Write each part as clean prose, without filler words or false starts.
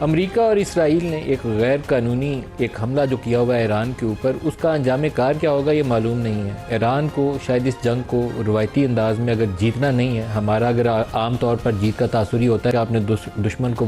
America और Israel ने एक गैर कानूनी एक हमला जो किया हुआ है ईरान के ऊपर, उसका अंजाम कार क्या होगा ये मालूम नहीं है। ईरान को शायद इस जंग को रवायती अंदाज में अगर जीतना नहीं है, हमारा अगर आम तौर पर जीत का तासुर ही होता है कि आपने दुश्मन को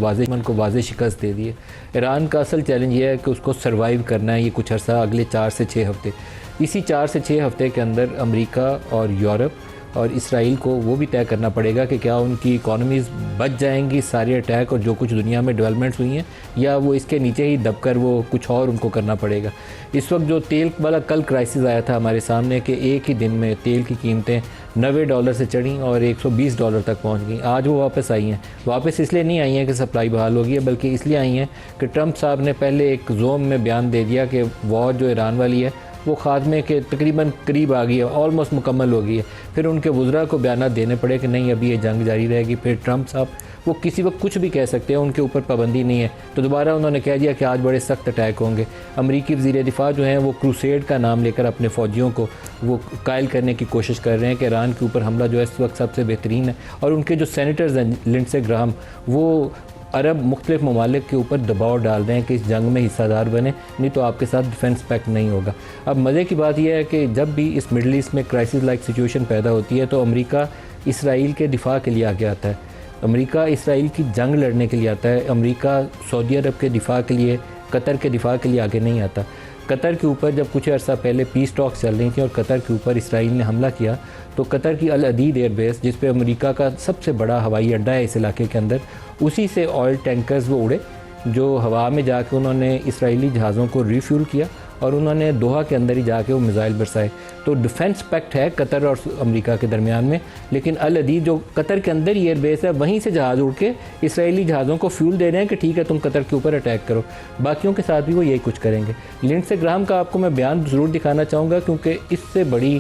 वाज़े शिकस्त दे दी है। ईरान का असल चैलेंज ये है कि उसको सर्वाइव करना है ये कुछ अर्सा, अगले 4 से 6 हफ्ते। इसी 4 से 6 हफ्ते के अंदर अमेरिका और यूरोप और इसराइल को वो भी तय करना पड़ेगा कि क्या उनकी इकॉनमीज़ बच जाएंगी सारे अटैक और जो कुछ दुनिया में डेवलपमेंट्स हुई हैं, या वो इसके नीचे ही दबकर वो कुछ और उनको करना पड़ेगा। इस वक्त जो तेल वाला कल क्राइसिस आया था हमारे सामने कि एक ही दिन में तेल की कीमतें $90 से चढ़ी और $120 तक पहुंच गई, आज वो वापस आई हैं। वापस इसलिए नहीं आई हैं कि सप्लाई बहाल हो गई है, बल्कि इसलिए आई हैं कि ट्रंप साहब ने पहले एक जोम में बयान दे दिया कि वॉर जो ईरान वाली है वो ख़ात्मे के तकरीबन करीब आ गई है, ऑलमोस्ट मुकम्मल हो गई है। फिर उनके वज़रा को बयान देने पड़े कि नहीं अभी ये जंग जारी रहेगी। फिर ट्रंप साहब वो किसी वक्त कुछ भी कह सकते हैं, उनके ऊपर पाबंदी नहीं है, तो दोबारा उन्होंने कह दिया कि आज बड़े सख्त अटैक होंगे। अमरीकी वज़ीर दिफ़ा जो हैं वो क्रूसेड का नाम लेकर अपने फ़ौजियों को वो कायल करने की कोशिश कर रहे हैं कि ईरान के ऊपर हमला जो है इस वक्त सबसे बेहतरीन है। और उनके जो सेनेटर्स हैं लिंडसे ग्राहम, वो अरब मुख्तलिफ ममालिक के ऊपर दबाव डाल रहे हैं कि इस जंग में हिस्सेदार बने, नहीं तो आपके साथ डिफेंस पैक्ट नहीं होगा। अब मज़े की बात यह है कि जब भी इस मिडल ईस्ट में क्राइसिस लाइक सिचुएशन पैदा होती है तो अमेरिका इसराइल के दिफा के लिए आगे आता है, अमेरिका इसराइल की जंग लड़ने के लिए आता है। अमेरिका सऊदी अरब के दिफा के लिए, कतर के दिफा के लिए आगे नहीं आता। कतर के ऊपर जब कुछ अर्सा पहले पीस टॉक्स चल रही थी और कतर के ऊपर इसराइल ने हमला किया, तो कतर की अल अदीद एयरबेस जिस पे अमेरिका का सबसे बड़ा हवाई अड्डा है इस इलाके के अंदर, उसी से ऑयल टैंकर्स वो उड़े जो हवा में जाके उन्होंने इसराइली जहाज़ों को रिफ्यूल किया और उन्होंने दोहा के अंदर ही जाके वो मिसाइल बरसाए। तो डिफेंस पैक्ट है कतर और अमेरिका के दरमियान में, लेकिन अल अदीद जो कतर के अंदर ही एयरबेस है वहीं से जहाज़ उड़ के इसराइली जहाज़ों को फ्यूल दे रहे हैं कि ठीक है तुम कतर के ऊपर अटैक करो। बाकियों के साथ भी वो यही कुछ करेंगे। लिंडसे ग्राहम का आपको मैं बयान ज़रूर दिखाना चाहूँगा क्योंकि इससे बड़ी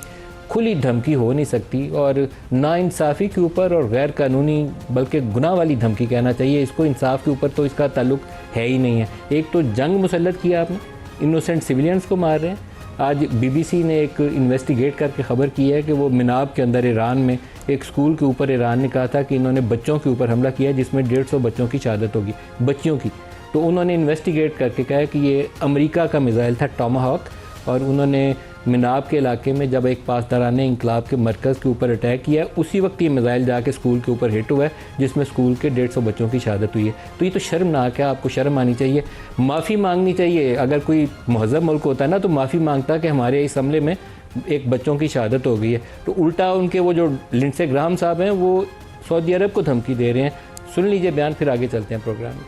खुली धमकी हो नहीं सकती, और नाइंसाफ़ी के ऊपर और गैर कानूनी बल्कि गुनाह वाली धमकी कहना चाहिए इसको, इंसाफ के ऊपर तो इसका ताल्लुक है ही नहीं है। एक तो जंग मुसल्लत किया आपने, इनोसेंट सिविलियंस को मार रहे हैं। आज बीबीसी ने एक इन्वेस्टिगेट करके ख़बर की है कि वो मिनाब के अंदर ईरान में एक स्कूल के ऊपर ईरान ने कहा था कि इन्होंने बच्चों के ऊपर हमला किया जिसमें 150 बच्चों की शहादत होगी, बच्चियों की। तो उन्होंने इन्वेस्टिगेट करके कहा कि ये अमेरिका का मिसाइल था टॉमाहॉक, और उन्होंने मिनाब के इलाके में जब एक पासदाराने इंकलाब के मरकज़ के ऊपर अटैक किया, उसी वक्त ये मिसाइल जाके स्कूल के ऊपर हिट हुआ है जिसमें स्कूल के 150 बच्चों की शहादत हुई है। तो ये तो शर्मनाक है, आपको शर्म आनी चाहिए, माफ़ी मांगनी चाहिए। अगर कोई महज़ब मुल्क होता है ना तो माफ़ी मांगता कि हमारे इस हमले में एक बच्चों की शहादत हो गई है। तो उल्टा उनके वो जो लिंडसे ग्राहम साहब हैं वो सऊदी अरब को धमकी दे रहे हैं। सुन लीजिए बयान, फिर आगे चलते हैं प्रोग्राम में।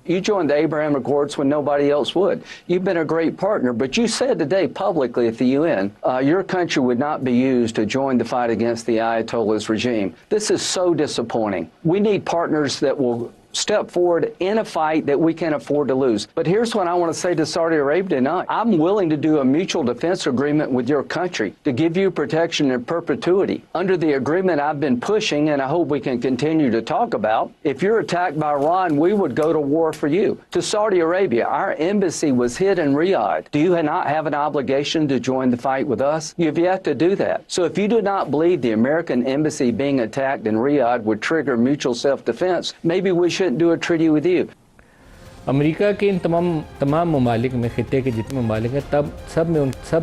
You joined the Abraham Accords when nobody else would. You've been a great partner, but you said today publicly at the UN, your country would not be used to join the fight against the Ayatollah's regime. This is so disappointing. We need partners that will step forward in a fight that we can't afford to lose. But here's what I want to say to Saudi Arabia tonight. I'm willing to do a mutual defense agreement with your country to give you protection in perpetuity. Under the agreement I've been pushing, and I hope we can continue to talk about, if you're attacked by Iran, we would go to war for you. To Saudi Arabia, our embassy was hit in Riyadh. Do you not have an obligation to join the fight with us? You've yet to do that. So if you do not believe the American embassy being attacked in Riyadh would trigger mutual self-defense, maybe we shouldn't do a treaty with you. America के इन तमाम ममालिक में, खित्ते के जितने ममालिक हैं, तब सब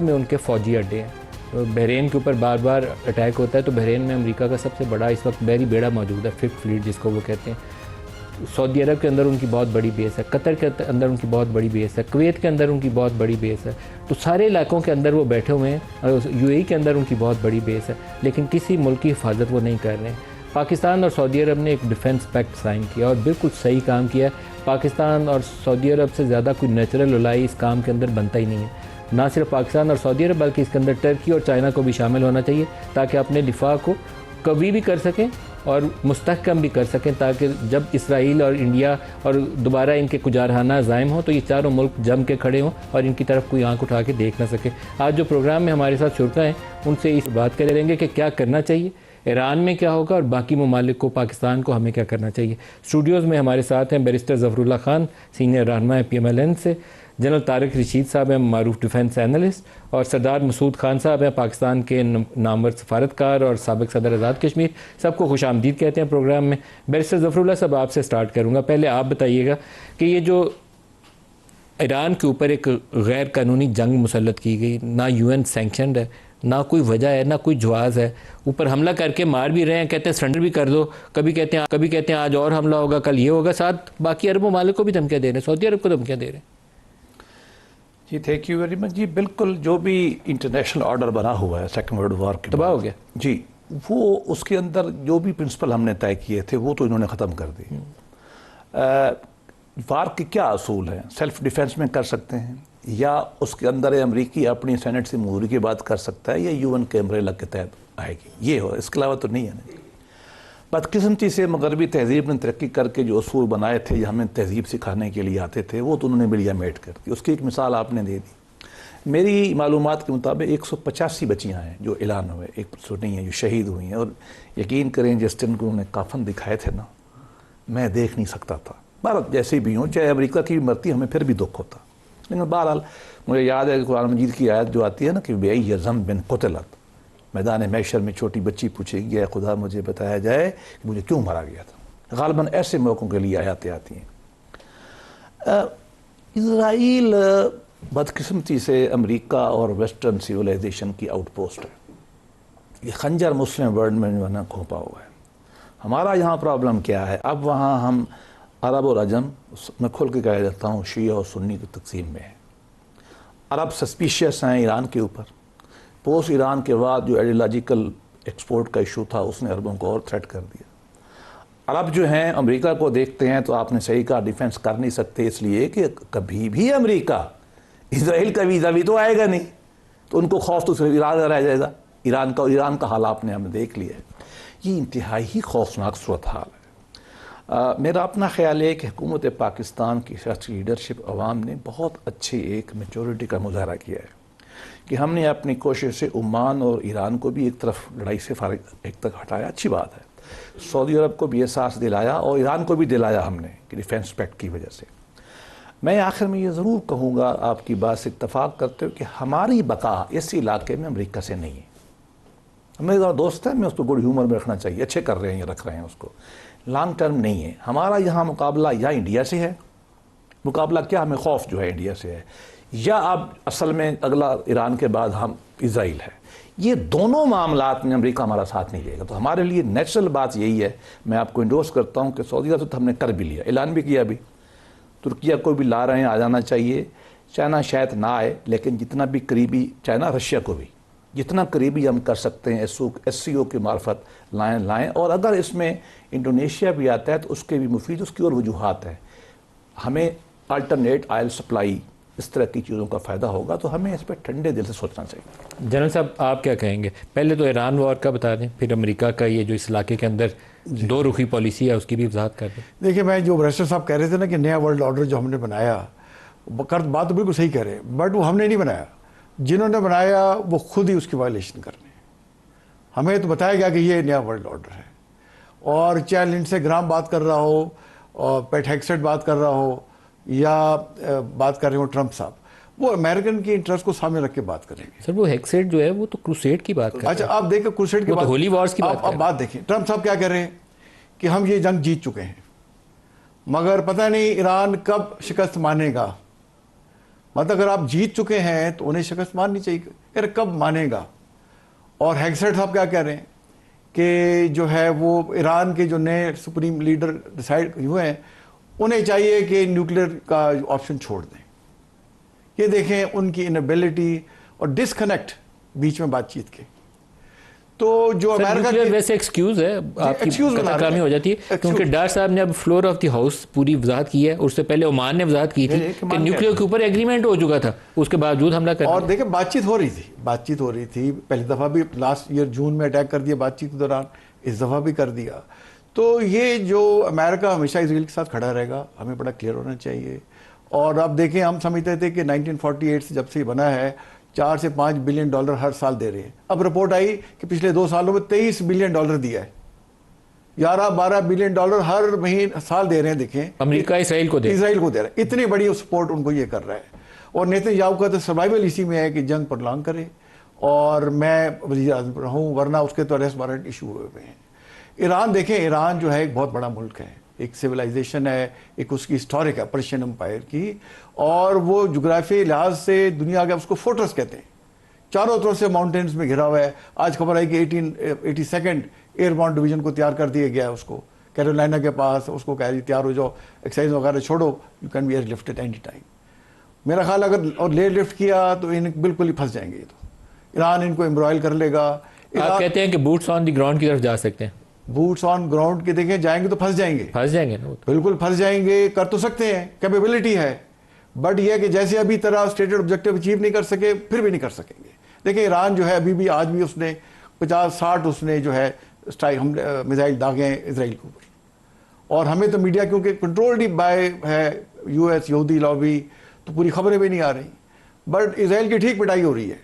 में उनके फ़ौजी अड्डे हैं। तो बहरीन के ऊपर बार बार अटैक होता है, तो बहरीन में अमेरिका का सबसे बड़ा इस वक्त बहरी बेड़ा मौजूद है, 5th फ्लीट जिसको वो कहते हैं। सऊदी अरब के अंदर उनकी बहुत बड़ी बेस है, कतर के अंदर उनकी बहुत बड़ी बेस है, कुवैत के अंदर उनकी बहुत बड़ी बेस है। तो सारे इलाकों के अंदर वो बैठे हुए हैं। यूएई के अंदर उनकी बहुत बड़ी बेस है, लेकिन किसी मुल्क की हिफाजत वो नहीं कर रहे हैं। पाकिस्तान और सऊदी अरब ने एक डिफेंस पैक्ट साइन किया और बिल्कुल सही काम किया। पाकिस्तान और सऊदी अरब से ज़्यादा कोई नेचुरल उलाई इस काम के अंदर बनता ही नहीं है। ना सिर्फ पाकिस्तान और सऊदी अरब बल्कि इसके अंदर टर्की और चाइना को भी शामिल होना चाहिए ताकि अपने दिफा को कभी भी कर सकें और मुस्तहकम भी कर सकें, ताकि जब इसराइल और इंडिया और दोबारा इनके कुजारहाना ज़ायम हो तो ये चारों मुल्क जम के खड़े हों और इनकी तरफ कोई आंख उठा के देख ना सके। आज जो प्रोग्राम में हमारे साथ शुरका हैं उनसे इस बात करेंगे कि क्या करना चाहिए, ईरान में क्या होगा और बाकी ममालिक को, पाकिस्तान को हमें क्या करना चाहिए। स्टूडियोज़ में हमारे साथ हैं बैरिस्टर ज़फ़रुल्लाह खान, सीनियर रहनुमा PMLN से, जनरल तारिक रशीद साहब हैं, मारूफ डिफेंस एनालिस्ट, और सरदार मसूद खान साहब हैं, पाकिस्तान के नामवर सफारतकार और साबिक सदर आज़ाद कश्मीर। सबको खुश आमदीद कहते हैं प्रोग्राम में। बैरिस्टर ज़फ़रुल्लाह साहब, आपसे स्टार्ट करूँगा। पहले आप बताइएगा कि ये जो ईरान के ऊपर एक गैर कानूनी जंग मुसल्लत की गई, ना UN सैंक्शनड है, ना कोई वजह है, ना कोई जवाज़ है, ऊपर हमला करके मार भी रहे हैं, कहते हैं सरेंडर भी कर दो, कभी कहते हैं आज और हमला होगा, कल ये होगा, साथ बाकी अरब ममालिक को भी धमकियाँ दे रहे हैं, सऊदी अरब को धमकियाँ दे रहे हैं। जी थैंक यू वेरी मच। जी बिल्कुल, जो भी इंटरनेशनल ऑर्डर बना हुआ है सेकेंड वर्ल्ड वॉर के तबाह हो गया जी, वो उसके अंदर जो भी प्रिंसिपल हमने तय किए थे वो तो इन्होंने ख़त्म कर दिए। वार के क्या असूल हैं? सेल्फ डिफेंस में कर सकते हैं, या उसके अंदर अमरीकी अपनी सेनेट से मंजूरी की बात कर सकता है, या UN के अम्ब्रेला के तहत आएगी, ये हो, इसके अलावा तो नहीं है ना। बदकिस्मती से मगरबी तहजीब ने तरक्की करके जो असूल बनाए थे, या हमें तहजीब सिखाने के लिए आते थे, वो तो उन्होंने मिलिया मेट कर दी। उसकी एक मिसाल आपने दे दी। मेरी मालूमात के मुताबिक 185 बच्चियाँ हैं जो ऐलान हुए, एक तो नहीं है जो शहीद हुई हैं। और यकीन करें जिस दिन को उन्होंने काफन दिखाए थे ना, मैं देख नहीं सकता था। भारत जैसे भी हों, चाहे अमेरिका की भी मरती, हमें फिर भी दुख होता। लेकिन बहरहाल मुझे याद है कुरान मजीद की आयत जो आती है ना कि बेई यज़म बिन कुतलत, मैदान महशर में छोटी बच्ची पूछेगी, या खुदा मुझे बताया जाए कि मुझे क्यों मारा गया था। गालिबन ऐसे मौक़ों के लिए आयतें आती हैं। इज़राइल बदकिस्मती से अमेरिका और वेस्टर्न सिविलाइजेशन की आउटपोस्ट है। ये खंजर मुस्लिम वर्ल्ड में जो है ना घोंपा हुआ है। हमारा यहाँ प्रॉब्लम क्या है? अब वहाँ हम अरब और अजम, मैं खुल के कह देता हूँ, शिया और सुन्नी की तकसीम में है। अरब सस्पिशियस हैं ईरान के ऊपर। पोस्ट ईरान के बाद जो आइडियोलॉजिकल एक्सपोर्ट का इशू था, उसने अरबों को और थ्रेट कर दिया। अरब जो हैं अमेरिका को देखते हैं, तो आपने सही कहा, डिफेंस कर नहीं सकते, इसलिए कि कभी भी अमेरिका इजराइल का वीज़ा भी तो आएगा नहीं, तो उनको खौफ तो सिर्फ ईरान रह जाएगा। ईरान का हाल आपने हमने देख लिया है। ये इंतहाई ही खौफनाक सूरत हाल है। मेरा अपना ख्याल है कि हुकूमत पाकिस्तान की सियासी लीडरशिप अवाम ने बहुत अच्छी एक मेचोरिटी का मुजाहरा किया है कि हमने अपनी कोशिश से ओमान और ईरान को भी एक तरफ लड़ाई से फारिग एक तक हटाया। अच्छी बात है। सऊदी अरब को भी एहसास दिलाया और ईरान को भी दिलाया हमने कि डिफेंस पैक्ट की वजह से। मैं आखिर में ये ज़रूर कहूँगा, आपकी बात से इत्तफाक करते हो, कि हमारी बका इस इलाके में अमेरिका से नहीं है। मेरा दोस्त है, मैं उसको गुड ह्यूमर में रखना चाहिए, अच्छे कर रहे हैं, ये रख रहे हैं उसको, लॉन्ग टर्म नहीं है। हमारा यहाँ मुकाबला या इंडिया से है, मुकाबला क्या, हमें खौफ जो है इंडिया से है, या अब असल में अगला ईरान के बाद हम इजराइल है। ये दोनों मामलात में अमेरिका हमारा साथ नहीं देगा। तो हमारे लिए नेचुरल बात यही है। मैं आपको इंडोर्स करता हूँ कि सऊदी अरब तो हमने कर भी लिया, ऐलान भी किया। अभी तुर्किया को भी ला रहे हैं, आ जाना चाहिए। चाइना शायद ना आए, लेकिन जितना भी करीबी, चाइना रशिया को भी जितना करीबी हम कर सकते हैं SCO के मार्फत लाएँ। और अगर इसमें इंडोनेशिया भी आता है तो उसके भी मुफीद, उसकी और वजूहात है। हमें अल्टरनेट ऑयल सप्लाई, इस तरह की चीज़ों का फ़ायदा होगा, तो हमें इस पर ठंडे दिल से सोचना चाहिए। जनरल साहब, आप क्या कहेंगे? पहले तो ईरान वॉर का बता दें, फिर अमेरिका का ये जो इस इलाके के अंदर दो रुखी पॉलिसी है उसकी भी वजाहत कर दें। देखिए, मैं जो बैरिस्टर साहब कह रहे थे ना कि नया वर्ल्ड ऑर्डर जो हमने बनाया, बात तो बिल्कुल सही कह रहे हैं, बट वो हमने नहीं बनाया। जिन्होंने बनाया वो खुद ही उसकी वायलेशन कर रहे हैं। हमें तो बताया गया कि ये नया वर्ल्ड ऑर्डर है, और चाहे लिंडसे ग्राम बात कर रहा हो, और पेट हेग्सेट बात कर रहा हो, या बात कर रहे हो ट्रंप साहब, वो अमेरिकन की इंटरेस्ट को सामने रख के बात करेंगे। सर, वो हेक्सेट जो है वो तो क्रूसेड की बात कर रहे हैं। अच्छा, आप देखिए क्रूसेड की वो बात, तो होली वॉर्स की बात अब बात देखिए, ट्रंप साहब क्या कह रहे हैं कि हम ये जंग जीत चुके हैं, मगर पता नहीं ईरान कब शिकस्त मानेगा। मतलब अगर आप जीत चुके हैं तो उन्हें शिकस्त माननी चाहिए, यार कब मानेगा। और हेग्सेट साहब क्या कह रहे हैं कि जो है वो ईरान के जो नए सुप्रीम लीडर डिसाइड हुए हैं, उन्हें चाहिए कि न्यूक्लियर का ऑप्शन छोड़ दें। ये देखें उनकी इनएबिलिटी और डिस्कनेक्ट बीच में बातचीत के। तो जो अमेरिका के वैसे एक्सक्यूज है, आपकी कलाकामी हो जाती है, क्योंकि डार साहब ने अब फ्लोर ऑफ द हाउस पूरी वजाहत की है। उससे पहले ओमान ने वजाहत की थी कि न्यूक्लियर के ऊपर एग्रीमेंट हो चुका था, उसके बावजूद हमला कर। और देखिए, बातचीत हो रही थी पहली दफ़ा भी, लास्ट ईयर जून में अटैक कर दिया बातचीत के दौरान, इस दफ़ा भी कर दिया। तो ये जो अमेरिका हमेशा इसराइल के साथ खड़ा रहेगा, हमें बड़ा क्लियर होना चाहिए। और अब देखें, हम समझते थे कि 1948 से जब से बना है, 4 से 5 बिलियन डॉलर हर साल दे रहे हैं। अब रिपोर्ट आई कि पिछले 2 सालों में 23 बिलियन डॉलर दिया है। 11-12 बिलियन डॉलर हर महीने साल दे रहे हैं। देखें, अमेरिका इसराइल को दे रहा है। इतनी बड़ी सपोर्ट उनको ये कर रहा है। और नेतन्याहू का तो सर्वाइवल इसी में है कि जंग प्रलॉन्ग करे और मैं वज़ीर आज़म रहूँ, वरना उसके तो अरेस्ट वारंट इशू हुए हुए हैं। ईरान देखें, ईरान जो है एक बहुत बड़ा मुल्क है, एक सिविलाइजेशन है, एक उसकी हिस्टोरिक है पर्शियन एम्पायर की, और वो जोग्राफी लिहाज से दुनिया का उसको फोर्ट्रेस कहते हैं, चारों तरफ से माउंटेन्स में घिरा हुआ है। आज खबर आई कि 82nd एयरबॉर्न डिवीजन को तैयार कर दिया गया है, उसको कैरोलिना के पास, उसको कह रही तैयार हो जाओ, एक्सरसाइज वगैरह छोड़ो, you can be air lifted any time. मेरा ख्याल अगर और ले लिफ्ट किया तो इन बिल्कुल ही फंस जाएंगे, तो ईरान इनको एम्ब्रॉयल कर लेगा। आप कहते हैं कि बूट्स ऑन द ग्राउंड की तरफ जा सकते हैं? बूट्स ऑन ग्राउंड के देखें जाएंगे तो फंस जाएंगे ना वो तो। बिल्कुल फंस जाएंगे। कर तो सकते हैं, कैपेबिलिटी है, बट यह कि जैसे अभी तरह स्टेटेड ऑब्जेक्टिव अचीव नहीं कर सके, फिर भी नहीं कर सकेंगे। देखिए ईरान जो है अभी भी, आज भी उसने 50-60 उसने जो है स्ट्राइक हम मिसाइल दागे हैं इसराइल के ऊपर, और हमें तो मीडिया क्योंकि कंट्रोल्ड ही बाय है यूएस, यहूदी लॉबी, तो पूरी खबरें भी नहीं आ रही, बट इसराइल की ठीक पिटाई हो रही है।